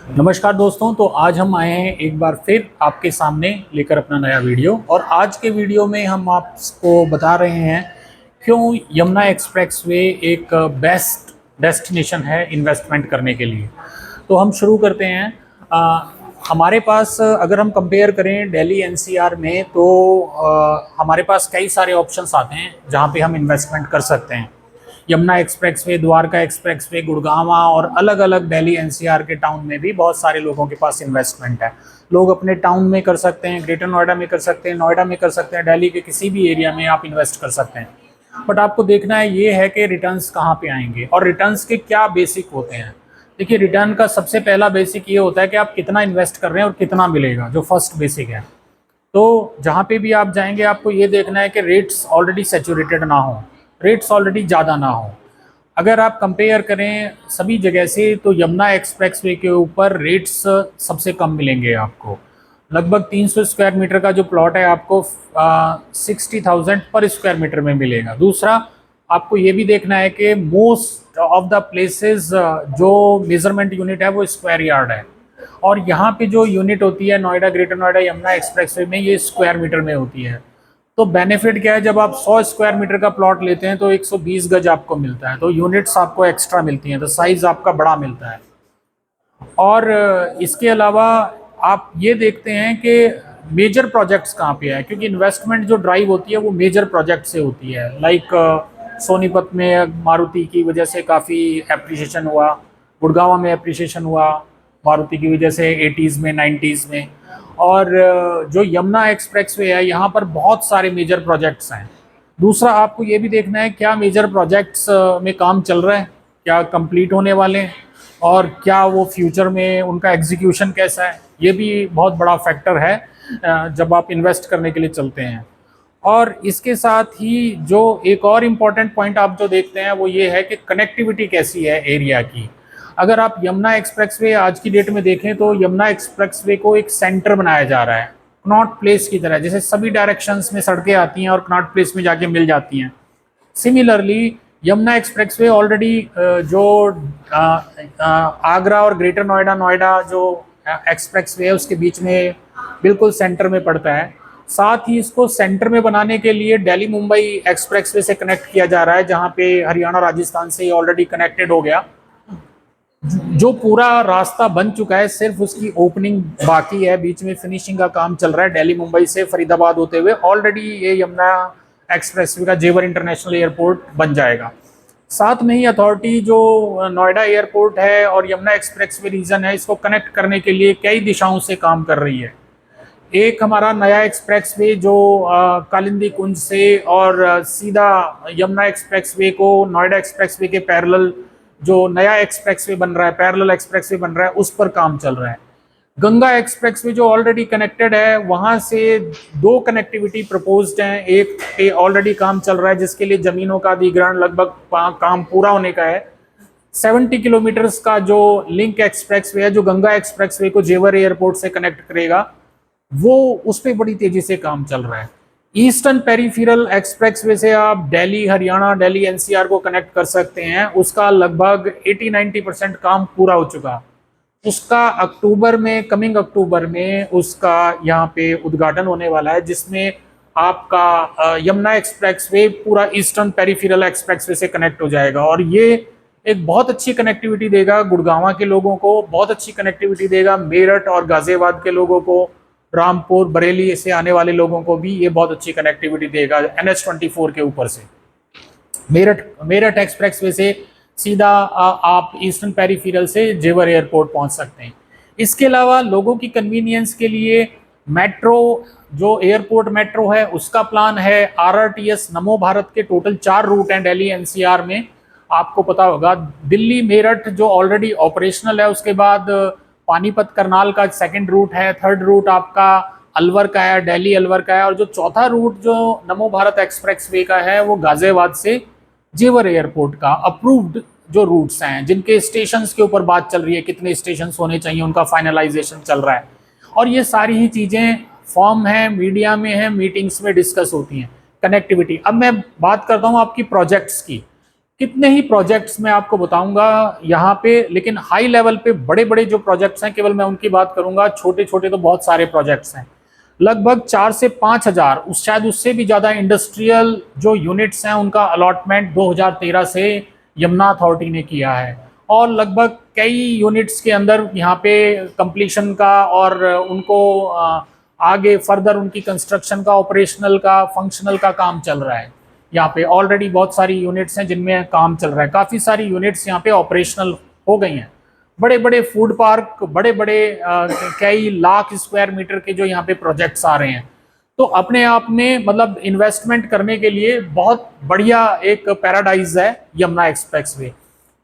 नमस्कार दोस्तों। तो आज हम आए हैं एक बार फिर आपके सामने लेकर अपना नया वीडियो। और आज के वीडियो में हम आपको बता रहे हैं क्यों यमुना एक्सप्रेसवे एक बेस्ट डेस्टिनेशन है इन्वेस्टमेंट करने के लिए। तो हम शुरू करते हैं। हमारे पास अगर हम कंपेयर करें दिल्ली एनसीआर में तो हमारे पास कई सारे ऑप्शंस आते हैं जहां पे हम इन्वेस्टमेंट कर सकते हैं। यमुना एक्सप्रेसवे, द्वारका एक्सप्रेसवे, गुड़गांवा और अलग अलग दिल्ली एनसीआर के टाउन में भी बहुत सारे लोगों के पास इन्वेस्टमेंट है। लोग अपने टाउन में कर सकते हैं, ग्रेटर नोएडा में कर सकते हैं, नोएडा में कर सकते हैं, दिल्ली के किसी भी एरिया में आप इन्वेस्ट कर सकते हैं। बट आपको देखना है ये है कि रिटर्न्स कहाँ पे आएंगे और रिटर्न्स के क्या बेसिक होते हैं। देखिए, रिटर्न का सबसे पहला बेसिक ये होता है कि आप कितना इन्वेस्ट कर रहे हैं और कितना मिलेगा, जो फर्स्ट बेसिक है। तो जहाँ पे भी आप जाएंगे आपको ये देखना है कि रेट्स ऑलरेडी सैचुरेटेड ना हो, रेट्स ऑलरेडी ज़्यादा ना हो। अगर आप कंपेयर करें सभी जगह से तो यमुना एक्सप्रेसवे के ऊपर रेट्स सबसे कम मिलेंगे आपको। लगभग 300 स्क्वायर मीटर का जो प्लॉट है आपको 60,000 पर स्क्वायर मीटर में मिलेगा। दूसरा, आपको ये भी देखना है कि मोस्ट ऑफ द प्लेसेस जो मेजरमेंट यूनिट है वो स्क्वायर यार्ड है, और यहाँ पे जो यूनिट होती है नोएडा, ग्रेटर नोएडा यमुना एक्सप्रेसवे में, ये स्क्वायर मीटर में होती है। तो बेनिफिट क्या है, जब आप 100 स्क्वायर मीटर का प्लॉट लेते हैं तो 120 गज आपको मिलता है, तो यूनिट्स आपको एक्स्ट्रा मिलती हैं, तो साइज आपका बड़ा मिलता है। और इसके अलावा आप ये देखते हैं कि मेजर प्रोजेक्ट्स कहाँ पे है, क्योंकि इन्वेस्टमेंट जो ड्राइव होती है वो मेजर प्रोजेक्ट से होती है। लाइक सोनीपत में मारुति की वजह से काफ़ी एप्रिसिएशन हुआ, गुड़गांव में एप्रिसिएशन हुआ मारुति की वजह से 80s में 90s में। और जो यमुना एक्सप्रेसवे है यहाँ पर बहुत सारे मेजर प्रोजेक्ट्स हैं। दूसरा, आपको ये भी देखना है क्या मेजर प्रोजेक्ट्स में काम चल रहा है, क्या कंप्लीट होने वाले हैं, और क्या वो फ्यूचर में उनका एग्जीक्यूशन कैसा है। ये भी बहुत बड़ा फैक्टर है जब आप इन्वेस्ट करने के लिए चलते हैं। और इसके साथ ही जो एक और इम्पॉर्टेंट पॉइंट आप जो देखते हैं वो ये है कि कनेक्टिविटी कैसी है एरिया की। अगर आप यमुना एक्सप्रेसवे आज की डेट में देखें तो यमुना एक्सप्रेसवे को एक सेंटर बनाया जा रहा है, कनॉट प्लेस की तरह, जैसे सभी डायरेक्शंस में सड़कें आती हैं और कनॉट प्लेस में जाके मिल जाती हैं। सिमिलरली यमुना एक्सप्रेसवे ऑलरेडी जो आगरा और ग्रेटर नोएडा, नोएडा जो एक्सप्रेसवे है उसके बीच में बिल्कुल सेंटर में पड़ता है। साथ ही इसको सेंटर में बनाने के लिए दिल्ली मुंबई एक्सप्रेसवे से कनेक्ट किया जा रहा है, जहाँ पे हरियाणा राजस्थान से ऑलरेडी कनेक्टेड हो गया। जो पूरा रास्ता बन चुका है, सिर्फ उसकी ओपनिंग बाकी है, बीच में फिनिशिंग का काम चल रहा है। दिल्ली मुंबई से फरीदाबाद होते हुए ऑलरेडी ये यमुना एक्सप्रेसवे का जेवर इंटरनेशनल एयरपोर्ट बन जाएगा। साथ में ही अथॉरिटी जो नोएडा एयरपोर्ट है और यमुना एक्सप्रेसवे रीजन है, इसको कनेक्ट करने के लिए कई दिशाओं से काम कर रही है। एक हमारा नया एक्सप्रेसवे जो कालिंदी कुंज से और सीधा यमुना एक्सप्रेसवे को नोएडा एक्सप्रेसवे के पैरेलल जो नया एक्सप्रेसवे बन रहा है, पैरेलल एक्सप्रेसवे बन रहा है, उस पर काम चल रहा है। गंगा एक्सप्रेसवे जो ऑलरेडी कनेक्टेड है, वहां से 2 कनेक्टिविटी प्रपोज्ड हैं। एक पे ऑलरेडी काम चल रहा है जिसके लिए जमीनों का अधिग्रहण लगभग काम पूरा होने का है। 70 किलोमीटर्स का जो लिंक एक्सप्रेसवे है जो गंगा एक्सप्रेसवे को जेवर एयरपोर्ट से कनेक्ट करेगा, वो उस पर बड़ी तेजी से काम चल रहा है। ईस्टर्न पेरिफेरल एक्सप्रेसवे से आप दिल्ली हरियाणा, दिल्ली एनसीआर को कनेक्ट कर सकते हैं, उसका लगभग 80-90% काम पूरा हो चुका। उसका अक्टूबर में, कमिंग अक्टूबर में उसका यहाँ पे उद्घाटन होने वाला है, जिसमें आपका यमुना एक्सप्रेसवे पूरा ईस्टर्न पेरिफेरल एक्सप्रेसवे से कनेक्ट हो जाएगा। और ये एक बहुत अच्छी कनेक्टिविटी देगा गुड़गांव के लोगों को, बहुत अच्छी कनेक्टिविटी देगा मेरठ और गाजियाबाद के लोगों को, रामपुर बरेली से आने वाले लोगों को भी ये बहुत अच्छी कनेक्टिविटी देगा NH24 के ऊपर से। मेरठ एक्सप्रेसवे से सीधा आप ईस्टर्न पेरिफेरल से जेवर एयरपोर्ट पहुंच सकते हैं। इसके अलावा लोगों की कन्वीनियंस के लिए मेट्रो, जो एयरपोर्ट मेट्रो है उसका प्लान है। RRTS नमो भारत के टोटल 4 रूट हैं दिल्ली एनसीआर में। आपको पता होगा दिल्ली मेरठ जो ऑलरेडी ऑपरेशनल है, उसके बाद पानीपत करनाल का 2nd रूट है, 3rd रूट आपका अलवर का है, दिल्ली अलवर का है, और जो 4था रूट जो नमो भारत एक्सप्रेसवे का है वो गाजियाबाद से जेवर एयरपोर्ट का अप्रूव्ड जो रूट्स हैं, जिनके स्टेशंस के ऊपर बात चल रही है, कितने स्टेशंस होने चाहिए, उनका फाइनलाइजेशन चल रहा है। और ये सारी ही चीज़ें फॉर्म है, मीडिया में है, मीटिंग्स में डिस्कस होती हैं। कनेक्टिविटी, अब मैं बात करता हूँ आपकी प्रोजेक्ट्स की। कितने ही प्रोजेक्ट्स मैं आपको बताऊंगा यहाँ पे, लेकिन हाई लेवल पे बड़े बड़े जो प्रोजेक्ट्स हैं केवल मैं उनकी बात करूंगा, छोटे छोटे तो बहुत सारे प्रोजेक्ट्स हैं। लगभग 4 से 5 हजार, शायद उससे भी ज़्यादा इंडस्ट्रियल जो यूनिट्स हैं उनका अलॉटमेंट 2013 से यमुना अथॉरिटी ने किया है। और लगभग कई यूनिट्स के अंदर यहाँ पे कंप्लीशन का और उनको आगे फर्दर उनकी कंस्ट्रक्शन का, ऑपरेशनल का, फंक्शनल का काम चल रहा है। यहाँ पे ऑलरेडी बहुत सारी यूनिट्स हैं जिनमें काम चल रहा है, काफ़ी सारी यूनिट्स यहाँ पे ऑपरेशनल हो गई हैं। बड़े बड़े फूड पार्क, बड़े बड़े कई लाख स्क्वायर मीटर के जो यहाँ पे प्रोजेक्ट्स आ रहे हैं, तो अपने आप में मतलब इन्वेस्टमेंट करने के लिए बहुत बढ़िया एक पैराडाइज है यमुना एक्सप्रेसवे।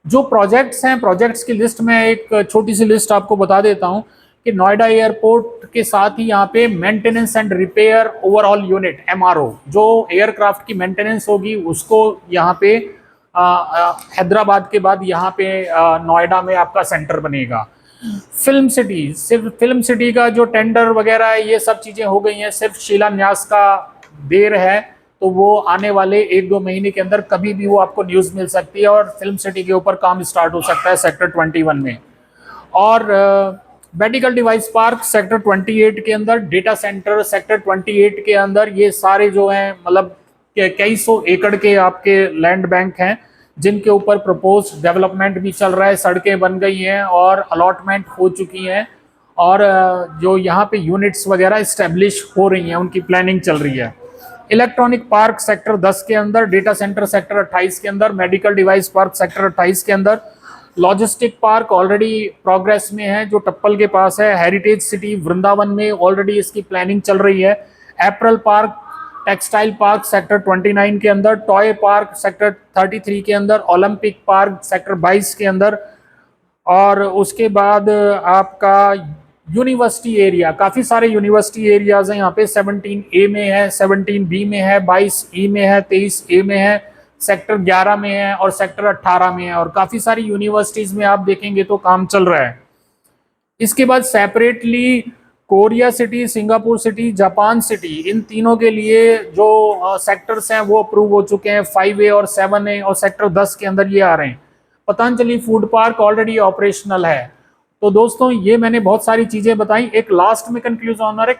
जो प्रोजेक्ट्स हैं, प्रोजेक्ट्स की लिस्ट में एक छोटी सी लिस्ट आपको बता देता हूँ कि नोएडा एयरपोर्ट के साथ ही यहाँ पे maintenance and repair overall unit MRO, जो एयरक्राफ्ट की मेंटेनेंस होगी उसको यहाँ पे हैदराबाद के बाद यहाँ पे नोएडा में आपका सेंटर बनेगा। फिल्म सिटी, सिर्फ फिल्म सिटी का जो टेंडर वगैरह है ये सब चीज़ें हो गई हैं, सिर्फ शिलान्यास का देर है, तो वो आने वाले 1-2 महीने के अंदर कभी भी वो आपको न्यूज़ मिल सकती है और फिल्म सिटी के ऊपर काम स्टार्ट हो सकता है सेक्टर 21 में। और मेडिकल डिवाइस पार्क सेक्टर 28 के अंदर, डेटा सेंटर सेक्टर 28 के अंदर, ये सारे जो हैं मतलब कई सौ एकड़ के आपके लैंड बैंक हैं जिनके ऊपर प्रपोज डेवलपमेंट भी चल रहा है, सड़कें बन गई हैं और अलॉटमेंट हो चुकी हैं और जो यहाँ पे यूनिट्स वगैरह इस्टेब्लिश हो रही हैं उनकी प्लानिंग चल रही है। इलेक्ट्रॉनिक पार्क सेक्टर 10 के अंदर, डेटा सेंटर सेक्टर 28 के अंदर, मेडिकल डिवाइस पार्क सेक्टर 28 के अंदर, लॉजिस्टिक पार्क ऑलरेडी प्रोग्रेस में है जो टप्पल के पास है, हेरिटेज सिटी वृंदावन में ऑलरेडी इसकी प्लानिंग चल रही है, apparel park textile park sector 29 के अंदर, टॉय पार्क सेक्टर 33 के अंदर, ओलंपिक पार्क सेक्टर 22 के अंदर, और उसके बाद आपका यूनिवर्सिटी एरिया, काफ़ी सारे यूनिवर्सिटी एरियाज हैं यहाँ पे, 17A में है, 17B में है, 22E में है, 23A में है, सेक्टर 11 में है और सेक्टर 18 में है, और काफ़ी सारी यूनिवर्सिटीज़ में आप देखेंगे तो काम चल रहा है। इसके बाद separately Korea city, Singapore city, Japan city, इन तीनों के लिए जो सेक्टर्स हैं वो अप्रूव हो चुके हैं, 5A और 7A, और सेक्टर 10 के अंदर ये आ रहे हैं। Patanjali food park already operational है। तो दोस्तों ये मैंने बहुत सारी चीज़ें बताई। एक लास्ट में कंक्लूजन और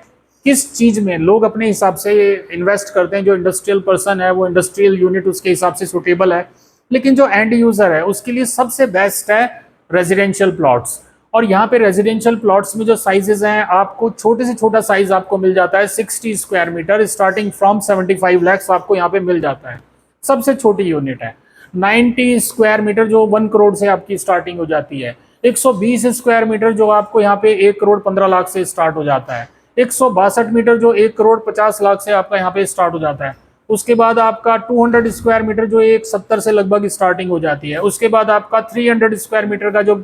किस चीज़ में लोग अपने हिसाब से इन्वेस्ट करते हैं, जो इंडस्ट्रियल पर्सन है वो इंडस्ट्रियल यूनिट उसके हिसाब से सूटेबल है, लेकिन जो एंड यूज़र है उसके लिए सबसे बेस्ट है रेजिडेंशियल प्लॉट्स। और यहाँ पे रेजिडेंशियल प्लॉट्स में जो साइजेस हैं, आपको छोटे से छोटा साइज आपको मिल जाता है 60 square metre, starting from 75 lakhs आपको यहाँ पे मिल जाता है। सबसे छोटी यूनिट है 90 स्क्वायर मीटर जो 1 करोड़ से आपकी स्टार्टिंग हो जाती है, 120 स्क्वायर मीटर जो आपको यहाँ पे 1 करोड़ 15 लाख से स्टार्ट हो जाता है, 162 मीटर जो 1 करोड़ 50 लाख से आपका यहाँ पे स्टार्ट हो जाता है। उसके बाद आपका 200 स्क्वायर मीटर जो 170 से लगभग स्टार्टिंग हो जाती है। उसके बाद आपका 300 स्क्वायर मीटर का जो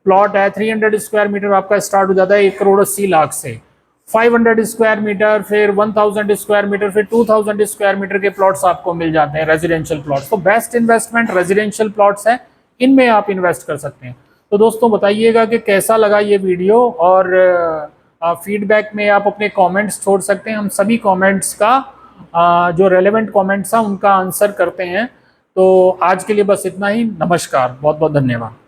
प्लॉट है, 300 स्क्वायर मीटर आपका स्टार्ट हो जाता है 1 करोड़ 80 लाख से। 500 स्क्वायर मीटर, फिर 1000 स्क्वायर मीटर, फिर 2000 स्क्वायर मीटर के प्लॉट्स आपको मिल जाते हैं रेजिडेंशियल प्लॉट्स। तो बेस्ट इन्वेस्टमेंट रेजिडेंशियल प्लॉट्स है, इनमें आप इन्वेस्ट कर सकते हैं। तो दोस्तों बताइएगा कि कैसा लगा ये वीडियो, और फीडबैक में आप अपने कमेंट्स छोड़ सकते हैं। हम सभी कमेंट्स का जो रेलेवेंट कमेंट्स हैं उनका आंसर करते हैं। तो आज के लिए बस इतना ही। नमस्कार, बहुत बहुत धन्यवाद।